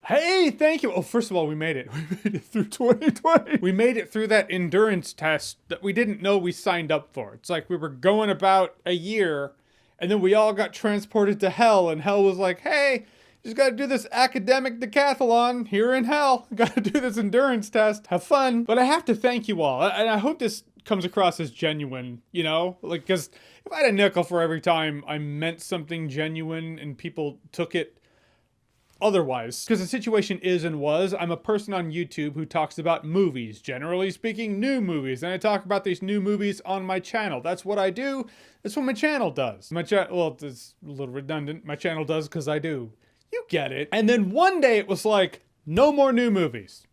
Hey, thank you. Oh, first of all, we made it. We made it through 2020. We made it through that endurance test that we didn't know we signed up for. It's like we were going about a year, and then we all got transported to hell, and hell was like, hey, you just gotta do this academic decathlon here in hell. Gotta do this endurance test. Have fun. But I have to thank you all, and I hope this comes across as genuine, you know? Like, because if I had a nickel for every time I meant something genuine and people took it otherwise, because the situation is and was, I'm a person on YouTube who talks about movies, generally speaking, new movies, and I talk about these new movies on my channel. That's what I do. That's what my channel does. Well, it's a little redundant. My channel does because I do. You get it. And then one day it was like, no more new movies.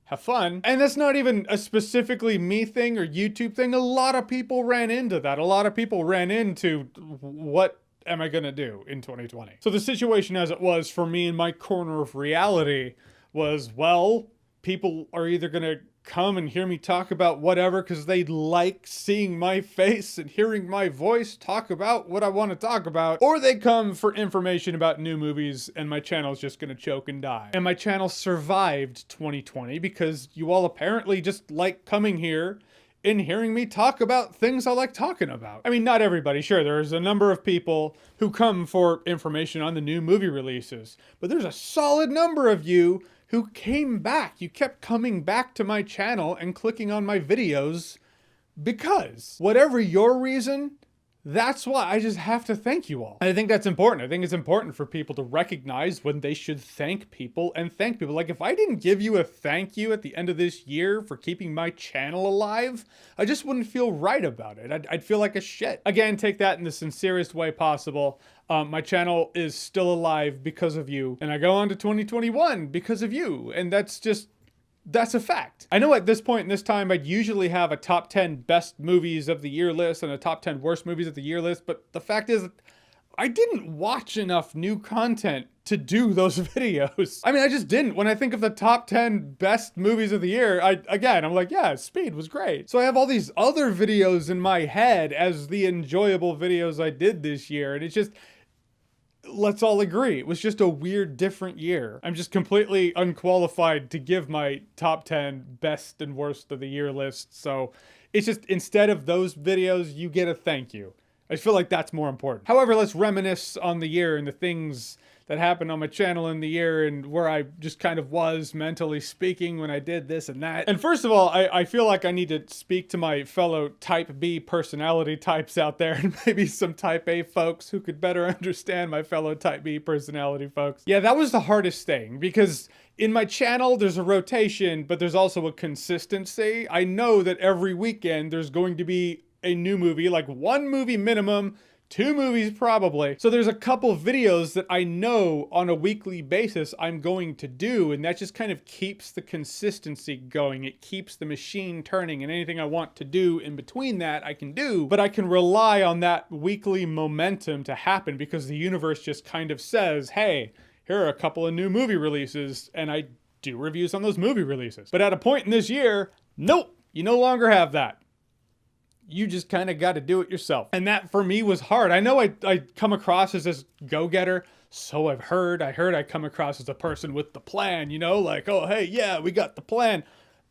Have fun. And that's not even a specifically me thing or YouTube thing. A lot of people ran into that. A lot of people ran into what am I gonna do in 2020? So the situation as it was for me in my corner of reality was, well, people are either gonna come and hear me talk about whatever because they like seeing my face and hearing my voice talk about what I want to talk about, or they come for information about new movies and my channel's just gonna choke and die. And my channel survived 2020 because you all apparently just like coming here in hearing me talk about things I like talking about. I mean, not everybody, sure, there's a number of people who come for information on the new movie releases, but there's a solid number of you who came back. You kept coming back to my channel and clicking on my videos because whatever your reason, that's why I just have to thank you all. And I think that's important. I think it's important for people to recognize when they should thank people and thank people. Like if I didn't give you a thank you at the end of this year for keeping my channel alive, I just wouldn't feel right about it. I'd feel like a shit. Again, take that in the sincerest way possible. My channel is still alive because of you. And I go on to 2021 because of you. And that's a fact. I know at this point in this time, I'd usually have a top 10 best movies of the year list and a top 10 worst movies of the year list, but the fact is, I didn't watch enough new content to do those videos. I mean, I just didn't. When I think of the top 10 best movies of the year, I'm like, yeah, Speed was great. So I have all these other videos in my head as the enjoyable videos I did this year, and it's just, let's all agree, it was just a weird, different year. I'm just completely unqualified to give my top 10 best and worst of the year list. So it's just, instead of those videos, you get a thank you. I feel like that's more important. However, let's reminisce on the year and the things that happened on my channel in the year and where I just kind of was mentally speaking when I did this and that. And first of all, I feel like I need to speak to my fellow type B personality types out there and maybe some type A folks who could better understand my fellow type B personality folks. Yeah, that was the hardest thing because in my channel, there's a rotation, but there's also a consistency. I know that every weekend there's going to be a new movie, like one movie minimum, 2 movies probably. So there's a couple videos that I know on a weekly basis I'm going to do, and that just kind of keeps the consistency going. It keeps the machine turning, and anything I want to do in between that I can do, but I can rely on that weekly momentum to happen because the universe just kind of says, hey, here are a couple of new movie releases, and I do reviews on those movie releases. But at a point in this year, nope, you no longer have that. You just kind of got to do it yourself. And that for me was hard. I know I come across as this go-getter. So I've heard. I heard I come across as a person with the plan, you know, like, oh, hey, yeah, we got the plan.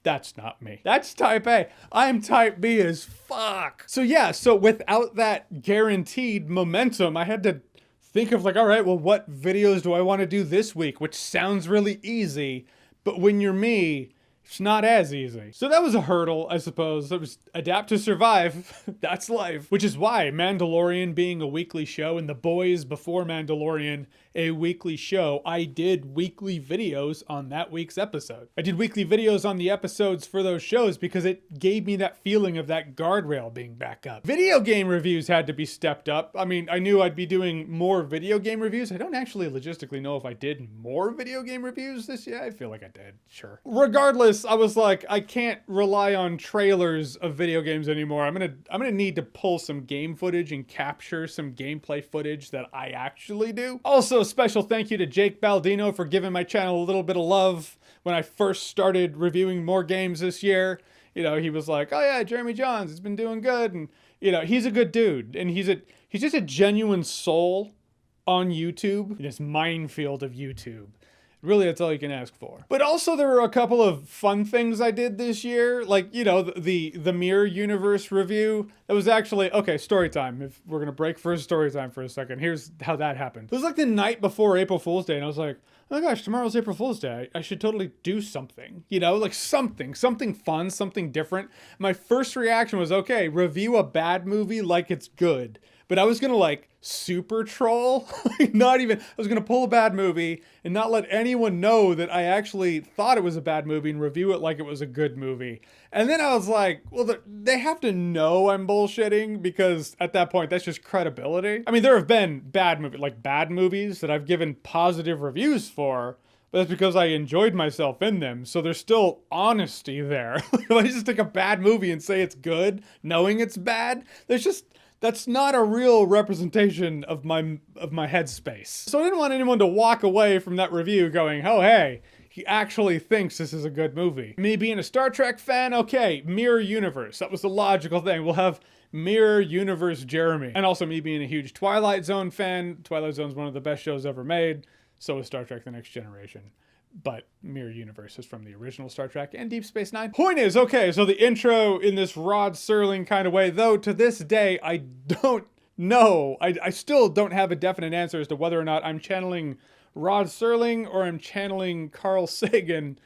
That's not me. That's type A. I'm type B as fuck. So yeah, so without that guaranteed momentum, I had to think of like, all right, well, what videos do I want to do this week? Which sounds really easy, but when you're me, it's not as easy. So that was a hurdle, I suppose. It was adapt to survive. That's life. Which is why Mandalorian being a weekly show and The Boys before Mandalorian a weekly show, I did weekly videos on that week's episode. I did weekly videos on the episodes for those shows because it gave me that feeling of that guardrail being back up. Video game reviews had to be stepped up. I mean, I knew I'd be doing more video game reviews. I don't actually logistically know if I did more video game reviews this year. I feel like I did, sure. Regardless, I was like, I can't rely on trailers of video games anymore. I'm gonna need to pull some game footage and capture some gameplay footage that I actually do. Also, special thank you to Jake Baldino for giving my channel a little bit of love when I first started reviewing more games this year. You know, he was like, oh yeah, Jeremy Johns has been doing good. And, you know, he's a good dude. And he's just a genuine soul on YouTube, in this minefield of YouTube. Really, that's all you can ask for. But also there were a couple of fun things I did this year. Like, you know, the Mirror Universe review. That was actually, okay, story time. If we're gonna break for story time for a second, here's how that happened. It was like the night before April Fool's Day, and I was like, oh my gosh, tomorrow's April Fool's Day. I should totally do something. You know, like something fun, something different. My first reaction was, okay, review a bad movie like it's good. But I was gonna like super troll, I was gonna pull a bad movie and not let anyone know that I actually thought it was a bad movie and review it like it was a good movie. And then I was like, well, they have to know I'm bullshitting, because at that point, that's just credibility. I mean, there have been bad movies that I've given positive reviews for, but that's because I enjoyed myself in them. So there's still honesty there. If I just take a bad movie and say it's good, knowing it's bad, that's not a real representation of my headspace. So I didn't want anyone to walk away from that review going, oh hey, he actually thinks this is a good movie. Me being a Star Trek fan, okay, Mirror Universe. That was the logical thing. We'll have Mirror Universe Jeremy. And also me being a huge Twilight Zone fan. Twilight Zone's one of the best shows ever made. So is Star Trek The Next Generation. But Mirror Universe is from the original Star Trek and Deep Space Nine. Point is, okay, so the intro in this Rod Serling kind of way, though to this day, I don't know. I still don't have a definite answer as to whether or not I'm channeling Rod Serling or I'm channeling Carl Sagan.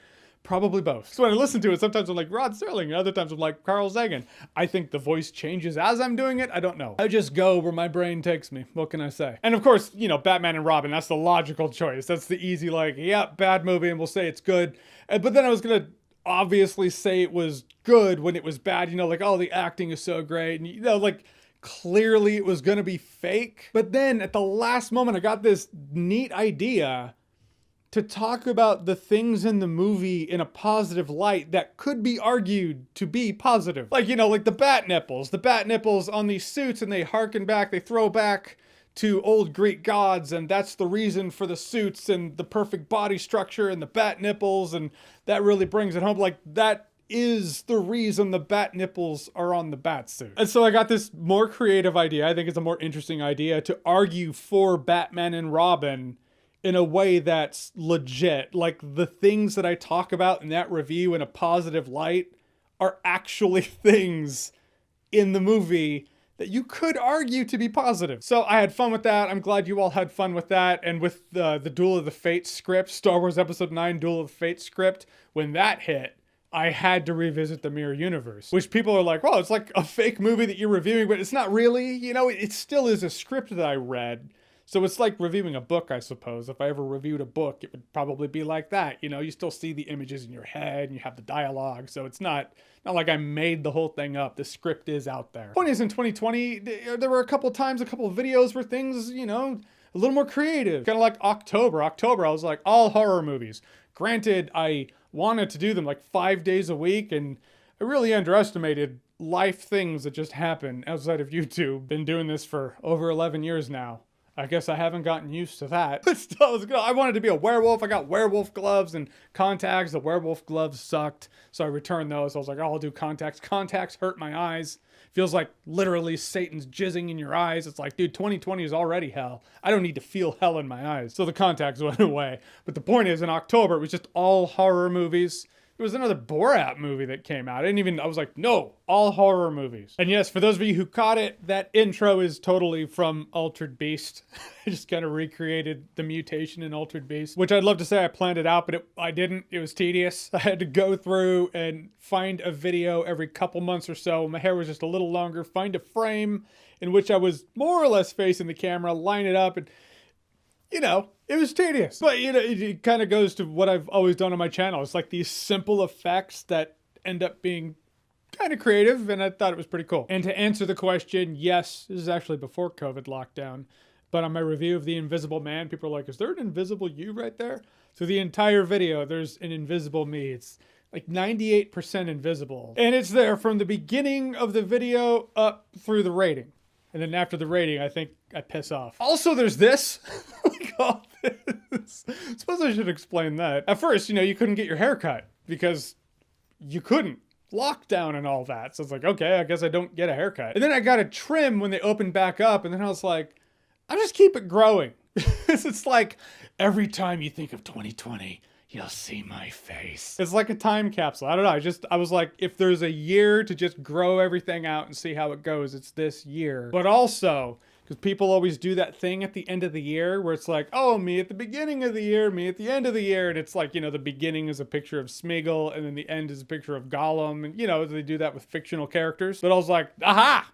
Probably both. So when I listen to it, sometimes I'm like Rod Serling, and other times I'm like Carl Sagan. I think the voice changes as I'm doing it. I don't know. I just go where my brain takes me. What can I say? And of course, you know, Batman and Robin, that's the logical choice. That's the easy, like, yeah, bad movie, and we'll say it's good. But then I was gonna obviously say it was good when it was bad. You know, like, oh, the acting is so great. And, you know, like, clearly it was gonna be fake. But then at the last moment, I got this neat idea to talk about the things in the movie in a positive light that could be argued to be positive. Like, you know, like the bat nipples on these suits, and they harken back, they throw back to old Greek gods, and that's the reason for the suits and the perfect body structure and the bat nipples, and that really brings it home. Like, that is the reason the bat nipples are on the bat suit. And so I got this more creative idea, I think it's a more interesting idea, to argue for Batman and Robin in a way that's legit. Like, the things that I talk about in that review in a positive light are actually things in the movie that you could argue to be positive. So I had fun with that. I'm glad you all had fun with that. And with the Duel of the Fates script, Star Wars Episode 9 Duel of the Fates script, when that hit, I had to revisit the Mirror Universe, which people are like, well, it's like a fake movie that you're reviewing, but it's not really. You know, it still is a script that I read. So it's like reviewing a book, I suppose. If I ever reviewed a book, it would probably be like that. You know, you still see the images in your head and you have the dialogue. So it's not like I made the whole thing up. The script is out there. Point is, in 2020, there were a couple of videos where things, you know, a little more creative. Kind of like October. I was like, all horror movies. Granted, I wanted to do them like 5 days a week, and I really underestimated life things that just happen outside of YouTube. Been doing this for over 11 years now. I guess I haven't gotten used to that. But still, I wanted to be a werewolf. I got werewolf gloves and contacts. The werewolf gloves sucked, so I returned those. I was like, oh, I'll do contacts. Contacts hurt my eyes. Feels like literally Satan's jizzing in your eyes. It's like, dude, 2020 is already hell. I don't need to feel hell in my eyes. So the contacts went away. But the point is, in October, it was just all horror movies. There was another Borat movie that came out. I was like, no, all horror movies. And yes, for those of you who caught it, that intro is totally from Altered Beast. I just kind of recreated the mutation in Altered Beast, which I'd love to say I planned it out, but I didn't. It was tedious. I had to go through and find a video every couple months or so. My hair was just a little longer. Find a frame in which I was more or less facing the camera, line it up, and you know, it was tedious. But, you know, it kind of goes to what I've always done on my channel. It's like these simple effects that end up being kind of creative, and I thought it was pretty cool. And to answer the question, yes, this is actually before COVID lockdown, but on my review of The Invisible Man, people are like, is there an invisible you right there? So the entire video, there's an invisible me. It's like 98% invisible. And it's there from the beginning of the video up through the rating. And then after the rating, I think I piss off. Also, there's this. Like all this. Suppose I should explain that. At first, you know, you couldn't get your hair cut because you couldn't. Lockdown and all that. So it's like, okay, I guess I don't get a haircut. And then I got a trim when they opened back up. And then I was like, I'll just keep it growing. It's like every time you think of 2020, you'll see my face. It's like a time capsule. I don't know. I was like, if there's a year to just grow everything out and see how it goes, it's this year. But also, because people always do that thing at the end of the year where it's like, oh, me at the beginning of the year, me at the end of the year. And it's like, you know, the beginning is a picture of Smeagol and then the end is a picture of Gollum. And, you know, they do that with fictional characters. But I was like, aha,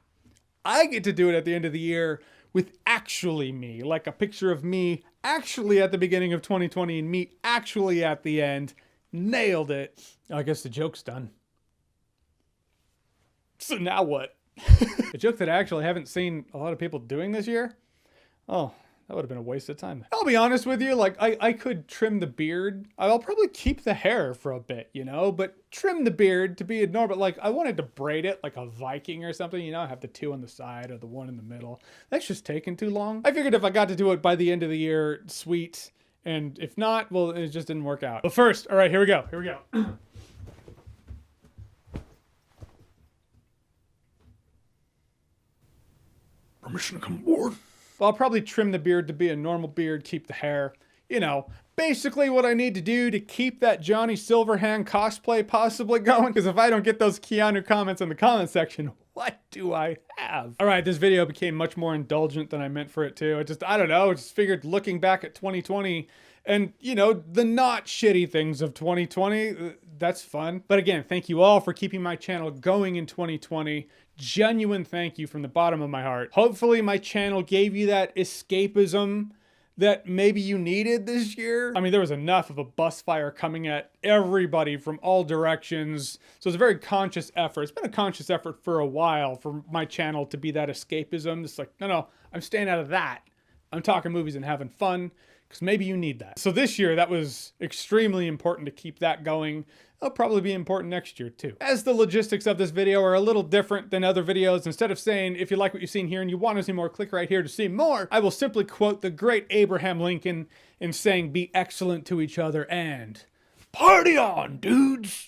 I get to do it at the end of the year with actually me, like a picture of me actually at the beginning of 2020 and me actually at the end. Nailed it. I guess the joke's done. So now what? A joke that I actually haven't seen a lot of people doing this year? Oh, that would have been a waste of time. I'll be honest with you, like I could trim the beard. I'll probably keep the hair for a bit, you know, but trim the beard to be normal. Like I wanted to braid it like a Viking or something, you know, have the two on the side or the one in the middle. That's just taking too long. I figured if I got to do it by the end of the year, sweet. And if not, well, it just didn't work out. But first, all right, here we go. Here we go. Permission to come aboard. Well, I'll probably trim the beard to be a normal beard, keep the hair. You know, basically what I need to do to keep that Johnny Silverhand cosplay possibly going. Because if I don't get those Keanu comments in the comment section, what do I have? All right, this video became much more indulgent than I meant for it to. I don't know, I just figured looking back at 2020 and, you know, the not shitty things of 2020, that's fun. But again, thank you all for keeping my channel going in 2020. Genuine thank you from the bottom of my heart. Hopefully my channel gave you that escapism that maybe you needed this year. I mean, there was enough of a bus fire coming at everybody from all directions. So it's a very conscious effort. It's been a conscious effort for a while for my channel to be that escapism. It's like, no, I'm staying out of that. I'm talking movies and having fun, because maybe you need that. So this year, that was extremely important to keep that going. It'll probably be important next year too. As the logistics of this video are a little different than other videos, instead of saying, if you like what you've seen here and you want to see more, click right here to see more, I will simply quote the great Abraham Lincoln in saying, be excellent to each other and party on, dudes!